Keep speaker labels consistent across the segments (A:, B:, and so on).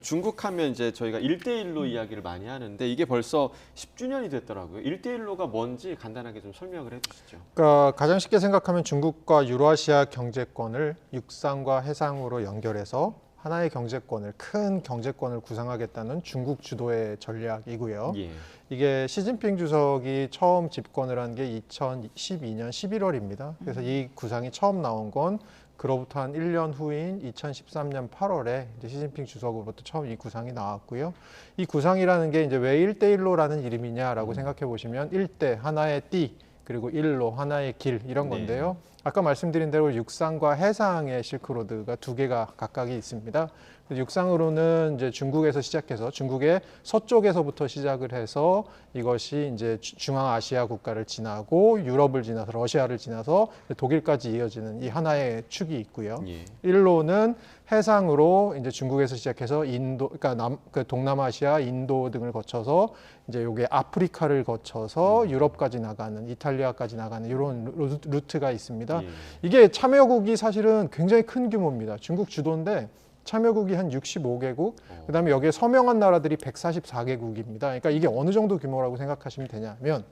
A: 중국 하면 이제 저희가 1대1로 이야기를 많이 하는데 이게 벌써 10주년이 됐더라고요. 1대1로가 뭔지 간단하게 좀 설명을 해주시죠.
B: 그러니까 가장 쉽게 생각하면 중국과 유러시아 경제권을 육상과 해상으로 연결해서 하나의 경제권을, 큰 경제권을 구상하겠다는 중국 주도의 전략이고요.
A: 예.
B: 이게 시진핑 주석이 처음 집권을 한 게 2012년 11월입니다. 그래서 이 구상이 처음 나온 건 그로부터 한 1년 후인 2013년 8월에 이제 시진핑 주석으로부터 처음 이 구상이 나왔고요. 이 구상이라는 게 이제 왜 1대1로라는 이름이냐라고 생각해 보시면 1대 하나의 띠, 그리고 1로 하나의 길 이런 건데요. 아까 말씀드린 대로 육상과 해상의 실크로드가 두 개가 각각이 있습니다. 육상으로는 이제 중국에서 시작해서 중국의 서쪽에서부터 시작을 해서 이것이 이제 중앙아시아 국가를 지나고 유럽을 지나서 러시아를 지나서 독일까지 이어지는 이 하나의 축이 있고요.
A: 예.
B: 일로는 해상으로 이제 중국에서 시작해서 인도, 그러니까 동남아시아, 인도 등을 거쳐서 이제 요게 아프리카를 거쳐서 유럽까지 나가는, 이탈리아까지 나가는 이런 루트가 있습니다.
A: 예.
B: 이게 참여국이 사실은 굉장히 큰 규모입니다. 중국 주도인데 참여국이 한 65개국, 그다음에 여기에 서명한 나라들이 144개국입니다. 그러니까 이게 어느 정도 규모라고 생각하시면 되냐면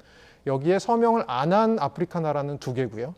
B: 여기에 서명을 안 한 아프리카 나라는 2개고요.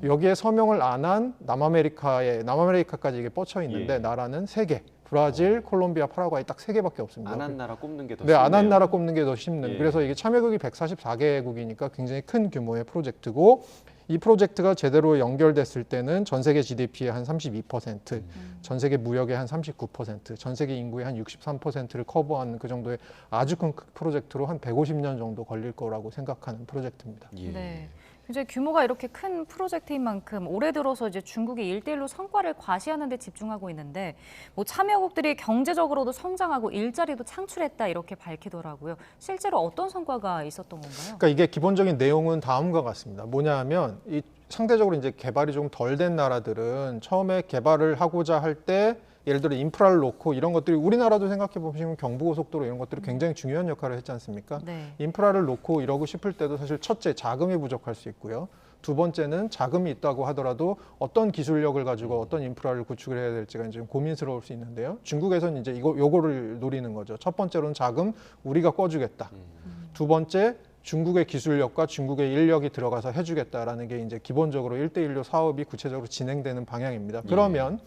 B: 여기에 서명을 안 한 남아메리카까지 이게 뻗쳐 있는데
A: 예.
B: 나라는 3개. 브라질, 콜롬비아, 파라과이 딱 3개밖에 없습니다.
A: 안 한 나라 꼽는 게 더
B: 네,
A: 쉽네요.
B: 안 한 나라 꼽는 게 더 쉽는.
A: 예.
B: 그래서 이게 참여국이 144개국이니까 굉장히 큰 규모의 프로젝트고, 이 프로젝트가 제대로 연결됐을 때는 전 세계 GDP의 한 32%, 전 세계 무역의 한 39%, 전 세계 인구의 한 63%를 커버하는 그 정도의 아주 큰 프로젝트로 한 150년 정도 걸릴 거라고 생각하는 프로젝트입니다.
A: 예.
C: 네. 이제 규모가 이렇게 큰 프로젝트인 만큼 올해 들어서 이제 중국이 1대1로 성과를 과시하는 데 집중하고 있는데 뭐 참여국들이 경제적으로도 성장하고 일자리도 창출했다 이렇게 밝히더라고요. 실제로 어떤 성과가 있었던 건가요?
B: 그러니까 이게 기본적인 내용은 다음과 같습니다. 뭐냐 하면 이 상대적으로 이제 개발이 좀 덜 된 나라들은 처음에 개발을 하고자 할 때 예를 들어 인프라를 놓고 이런 것들이 우리나라도 생각해 보시면 경부고속도로 이런 것들이 굉장히 중요한 역할을 했지 않습니까?
C: 네.
B: 인프라를 놓고 이러고 싶을 때도 사실 첫째 자금이 부족할 수 있고요. 두 번째는 자금이 있다고 하더라도 어떤 기술력을 가지고 어떤 인프라를 구축을 해야 될지가 이제 좀 고민스러울 수 있는데요. 중국에서는 이제 요거를 노리는 거죠. 첫 번째로는 자금 우리가 꿔주겠다. 두 번째 중국의 기술력과 중국의 인력이 들어가서 해주겠다라는 게 이제 기본적으로 1대1로 사업이 구체적으로 진행되는 방향입니다. 그러면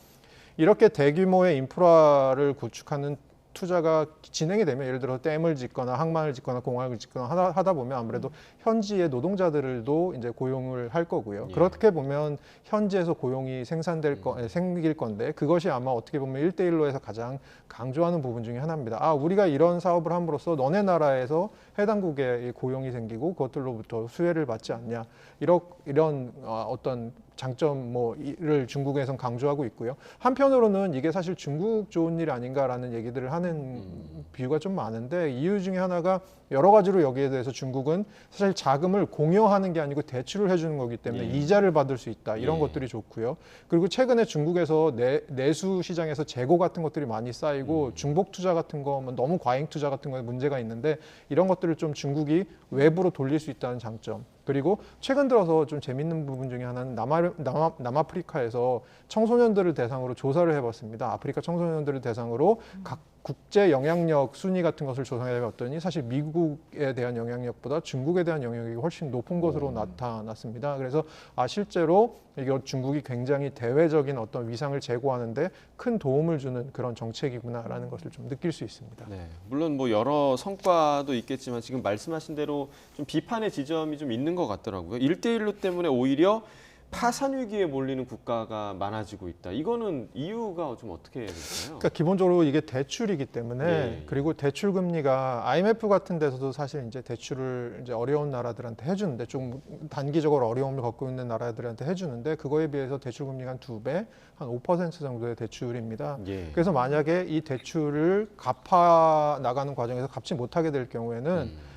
B: 이렇게 대규모의 인프라를 구축하는 투자가 진행이 되면 예를 들어 댐을 짓거나 항만을 짓거나 공항을 짓거나 하다 보면 아무래도 현지의 노동자들도 이제 고용을 할 거고요. 그렇게 보면 현지에서 고용이 생길 건데 그것이 아마 어떻게 보면 1대1로 해서 가장 강조하는 부분 중에 하나입니다. 아, 우리가 이런 사업을 함으로써 너네 나라에서 해당국에 고용이 생기고 그것들로부터 수혜를 받지 않냐. 이런 어떤 장점을 중국에선 강조하고 있고요. 한편으로는 이게 사실 중국 좋은 일 아닌가라는 얘기들을 하는 비유가 좀 많은데 이유 중에 하나가 여러 가지로 여기에 대해서 중국은 사실 자금을 공여하는 게 아니고 대출을 해주는 거기 때문에 이자를 받을 수 있다. 이런 것들이 좋고요. 그리고 최근에 중국에서 내수 시장에서 재고 같은 것들이 많이 쌓이고 중복 투자 같은 거, 너무 과잉 투자 같은 거에 문제가 있는데 이런 것들을 좀 중국이 외부로 돌릴 수 있다는 장점. 그리고 최근 들어서 좀 재밌는 부분 중에 하나는 남아프리카에서 청소년들을 대상으로 조사를 해봤습니다. 아프리카 청소년들을 대상으로 각 국제 영향력 순위 같은 것을 조사해봤더니 사실 미국에 대한 영향력보다 중국에 대한 영향력이 훨씬 높은 것으로 나타났습니다. 그래서 실제로 이거 중국이 굉장히 대외적인 어떤 위상을 제고하는데 큰 도움을 주는 그런 정책이구나라는 것을 좀 느낄 수 있습니다.
A: 네, 물론 뭐 여러 성과도 있겠지만 지금 말씀하신 대로 좀 비판의 지점이 좀 있는 것 같더라고요. 1대1로 때문에 오히려 파산 위기에 몰리는 국가가 많아지고 있다. 이거는 이유가 좀 어떻게 될까요?
B: 그러니까 기본적으로 이게 대출이기 때문에 그리고 대출 금리가 IMF 같은 데서도 사실 이제 대출을 이제 어려운 나라들한테 해주는데 좀 단기적으로 어려움을 겪고 있는 나라들한테 해주는데 그거에 비해서 대출 금리가 한 2배, 한 5% 정도의 대출입니다. 그래서 만약에 이 대출을 갚아 나가는 과정에서 갚지 못하게 될 경우에는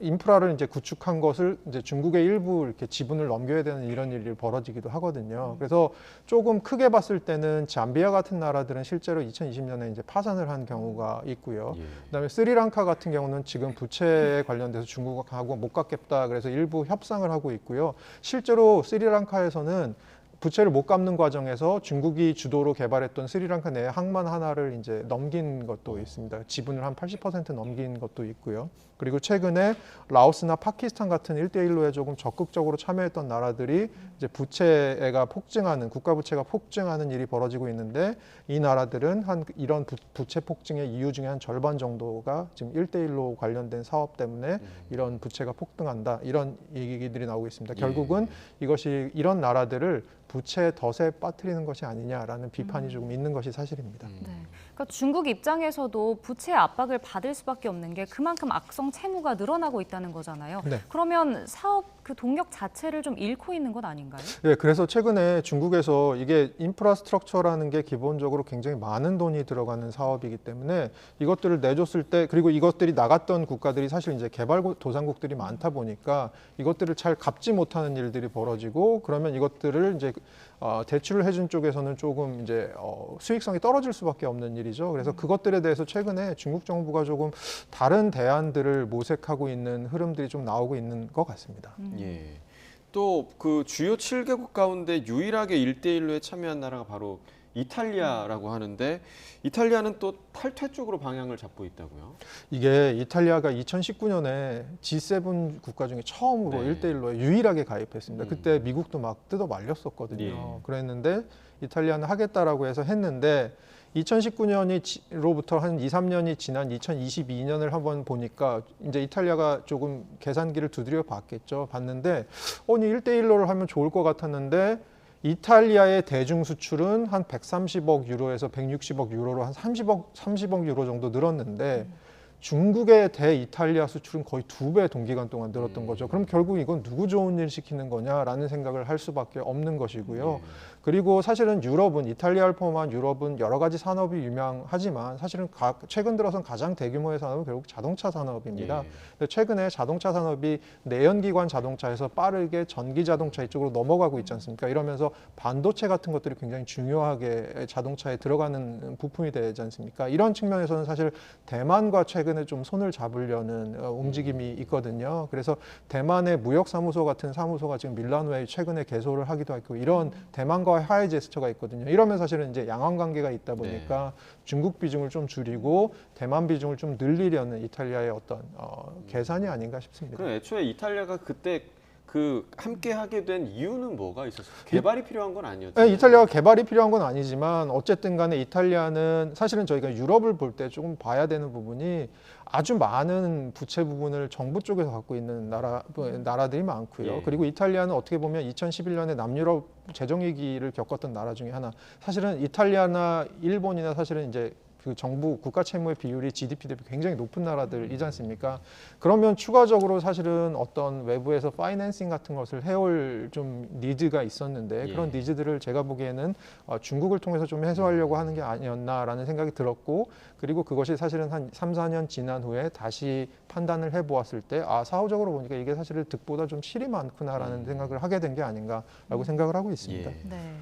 B: 인프라를 이제 구축한 것을 이제 중국의 일부 이렇게 지분을 넘겨야 되는 이런 일이 벌어지기도 하거든요. 그래서 조금 크게 봤을 때는 잠비아 같은 나라들은 실제로 2020년에 이제 파산을 한 경우가 있고요. 그다음에 스리랑카 같은 경우는 지금 부채에 관련돼서 중국하고 못 갚겠다 그래서 일부 협상을 하고 있고요. 실제로 스리랑카에서는 부채를 못 갚는 과정에서 중국이 주도로 개발했던 스리랑카 내 항만 하나를 이제 넘긴 것도 있습니다. 지분을 한 80% 넘긴 것도 있고요. 그리고 최근에 라오스나 파키스탄 같은 1대1로에 조금 적극적으로 참여했던 나라들이 이제 부채가 폭증하는, 국가 부채가 폭증하는 일이 벌어지고 있는데, 이 나라들은 이런 부채 폭증의 이유 중에 한 절반 정도가 지금 1대1로 관련된 사업 때문에 이런 부채가 폭등한다, 이런 얘기들이 나오고 있습니다. 결국은 이것이 이런 나라들을 부채 덫에 빠뜨리는 것이 아니냐라는 비판이 조금 있는 것이 사실입니다.
C: 네. 그러니까 중국 입장에서도 부채 압박을 받을 수밖에 없는 게 그만큼 악성 채무가 늘어나고 있다는 거잖아요.
B: 네.
C: 그러면 사업 그 동력 자체를 좀 잃고 있는 것 아닌가요?
B: 네, 그래서 최근에 중국에서 이게 인프라스트럭처라는 게 기본적으로 굉장히 많은 돈이 들어가는 사업이기 때문에 이것들을 내줬을 때, 그리고 이것들이 나갔던 국가들이 사실 이제 개발도상국들이 많다 보니까 이것들을 잘 갚지 못하는 일들이 벌어지고, 그러면 이것들을 이제 대출을 해준 쪽에서는 조금 이제 수익성이 떨어질 수밖에 없는 일이죠. 그래서 그것들에 대해서 최근에 중국 정부가 조금 다른 대안들을 모색하고 있는 흐름들이 좀 나오고 있는 것 같습니다.
A: 예. 또 그 주요 7개국 가운데 유일하게 1대1로에 참여한 나라가 바로 이탈리아라고 하는데, 이탈리아는 또 탈퇴 쪽으로 방향을 잡고 있다고요?
B: 이게 이탈리아가 2019년에 G7 국가 중에 처음으로
A: 네.
B: 1대1로에 유일하게 가입했습니다. 그때 미국도 막 뜯어 말렸었거든요.
A: 예.
B: 그랬는데 이탈리아는 하겠다라고 해서 했는데, 2019년로부터 한 2, 3년이 지난 2022년을 한번 보니까 이제 이탈리아가 조금 계산기를 두드려 봤겠죠. 봤는데 아니 1대1로를 하면 좋을 것 같았는데, 이탈리아의 대중 수출은 한 130억 유로에서 160억 유로로 한 30억 유로 정도 늘었는데, 중국의 대이탈리아 수출은 거의 2배 동기간 동안 늘었던 거죠. 그럼 결국 이건 누구 좋은 일 시키는 거냐라는 생각을 할 수밖에 없는 것이고요. 그리고 사실은 유럽은, 이탈리아를 포함한 유럽은 여러 가지 산업이 유명하지만 사실은 최근 들어선 가장 대규모의 산업은 결국 자동차 산업입니다. 근데 최근에 자동차 산업이 내연기관 자동차에서 빠르게 전기 자동차 이쪽으로 넘어가고 있지 않습니까? 이러면서 반도체 같은 것들이 굉장히 중요하게 자동차에 들어가는 부품이 되지 않습니까? 이런 측면에서는 사실 대만과 최근에 좀 손을 잡으려는 움직임이 있거든요. 그래서 대만의 무역사무소 같은 사무소가 지금 밀라노에 최근에 개소를 하기도 했고, 이런 대만과의 하이 제스처가 있거든요. 이러면 사실은 이제 양안 관계가 있다 보니까 중국 비중을 좀 줄이고 대만 비중을 좀 늘리려는 이탈리아의 어떤 계산이 아닌가 싶습니다.
A: 그럼 애초에 이탈리아가 그때 그 함께 하게 된 이유는 뭐가 있었어요? 개발이 필요한 건 아니었죠?
B: 네, 이탈리아가 개발이 필요한 건 아니지만 어쨌든 간에 이탈리아는 사실은 저희가 유럽을 볼 때 조금 봐야 되는 부분이, 아주 많은 부채 부분을 정부 쪽에서 갖고 있는 나라들이 많고요.
A: 예.
B: 그리고 이탈리아는 어떻게 보면 2011년에 남유럽 재정위기를 겪었던 나라 중에 하나. 사실은 이탈리아나 일본이나 사실은 이제 그 정부 국가 채무의 비율이 GDP 대비 굉장히 높은 나라들이지 않습니까? 그러면 추가적으로 사실은 어떤 외부에서 파이낸싱 같은 것을 해올 좀 니드가 있었는데, 그런 니즈들을 제가 보기에는 중국을 통해서 좀 해소하려고 하는 게 아니었나라는 생각이 들었고, 그리고 그것이 사실은 한 3, 4년 지난 후에 다시 판단을 해보았을 때 사후적으로 보니까 이게 사실은 득보다 좀 실이 많구나라는 생각을 하게 된 게 아닌가라고 생각을 하고 있습니다.
A: 예.
C: 네.